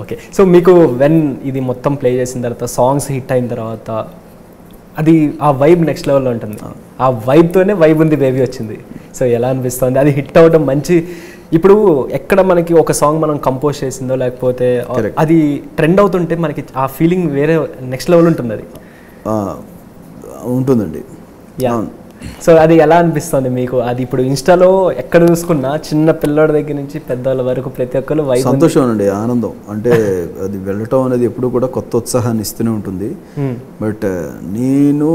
Okay. So మీకు when ఇది మొత్తం ప్లే చేసిన తర్వాత సాంగ్స్ హిట్ అయిన తర్వాత అది ఆ వైబ్ నెక్స్ట్ లెవెల్లో ఉంటుంది. ఆ వైబ్తోనే వైబ్ ఉంది బేబీ వచ్చింది. సో ఎలా అనిపిస్తుంది అది హిట్ అవ్వడం? మంచి ఇప్పుడు ఎక్కడ మనకి ఒక సాంగ్ మనం కంపోజ్ చేసిందో లేకపోతే అది ట్రెండ్ అవుతుంటే మనకి ఆ ఫీలింగ్ వేరే నెక్స్ట్ లెవెల్ ఉంటుంది. అది ఉంటుందండి. సో అది ఎలా అనిపిస్తుంది మీకు? అది ఇప్పుడు ఇన్స్టాలో ఎక్కడ చూసుకున్నా చిన్న పిల్లడి దగ్గర నుంచి పెద్దవాళ్ళ వరకు ప్రతి ఒక్కరు వైబ్. సంతోషం అండి, ఆనందం. అంటే అది వెళ్ళటం అనేది ఎప్పుడు కూడా కొత్త ఉత్సాహాన్ని ఇస్తూనే ఉంటుంది. బట్ నేను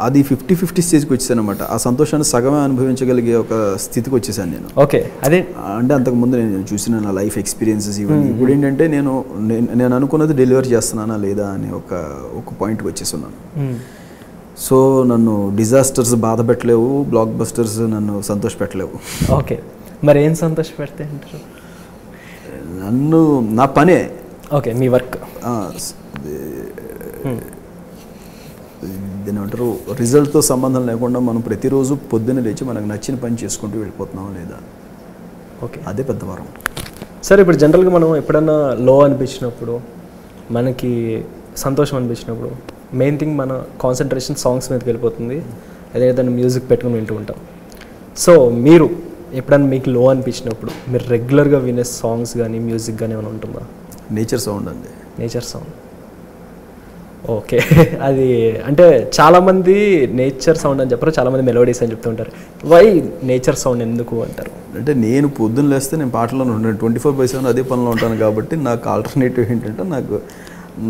అది 50-50 స్టేజ్కి వచ్చేసాను అనమాట. ఆ సంతోషాన్ని సగమే అనుభవించగలిగే ఒక స్థితికి వచ్చేసాను నేను. ఓకే. అదే అంటే అంతకుముందు నేను చూసిన నా లైఫ్ ఎక్స్పీరియన్సెస్ ఇవన్నీ ఇప్పుడు ఏంటంటే నేను అనుకున్నది డెలివర్ చేస్తున్నానా లేదా అని ఒక పాయింట్కి వచ్చేస్తున్నాను. సో నన్ను డిజాస్టర్స్ బాధ పెట్టలేవు, బ్లాక్ బస్టర్స్ నన్ను సంతోష పెట్టలేవు. ఓకే. మరి ఏం సంతోష పెడతాయి అంటారు? నన్ను నా పనే. ఓకే. మీ వర్క్ దీని అంటారు రిజల్ట్తో సంబంధం లేకుండా మనం ప్రతిరోజు పొద్దున్న లేచి మనకు నచ్చిన పని చేసుకుంటూ వెళ్ళిపోతున్నామా లేదా. ఓకే. అదే పెద్ద వరం. సరే ఇప్పుడు జనరల్గా మనం ఎప్పుడన్నా లో అనిపించినప్పుడు, మనకి సంతోషం అనిపించినప్పుడు మెయిన్ థింగ్ మన కాన్సన్ట్రేషన్ సాంగ్స్ మీదకి వెళ్ళిపోతుంది. అదే దాన్ని మ్యూజిక్ పెట్టుకుని వింటూ ఉంటాం. సో మీరు ఎప్పుడన్నా మీకు లో అనిపించినప్పుడు మీరు రెగ్యులర్గా వినే సాంగ్స్ కానీ మ్యూజిక్ కానీ ఏమైనా ఉంటుందా? నేచర్ సౌండ్ అండి. Nature sound. ఓకే. అది అంటే చాలామంది నేచర్ సౌండ్ అని చెప్పారు, చాలామంది మెలోడీస్ అని చెప్తూ ఉంటారు. వై నేచర్ సౌండ్ ఎందుకు అంటారు? అంటే నేను పొద్దున్న లేస్తే నేను పాటలో ఉంటాను, 24/7 అదే పనిలో ఉంటాను. కాబట్టి నాకు ఆల్టర్నేటివ్ ఏంటంటే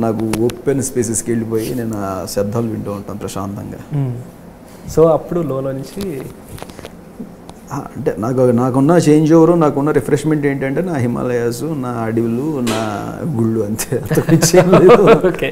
నాకు ఓపెన్ స్పేసెస్కి వెళ్ళిపోయి నేను ఆ శబ్దాలు వింటూ ఉంటాను ప్రశాంతంగా. సో అప్పుడు లోలో నుంచి అంటే నాకున్న చేంజ్ ఓవరు, నాకున్న రిఫ్రెష్మెంట్ ఏంటంటే నా హిమాలయాస్, నా అడవులు, నా గుళ్ళు, అంతే. ఓకే.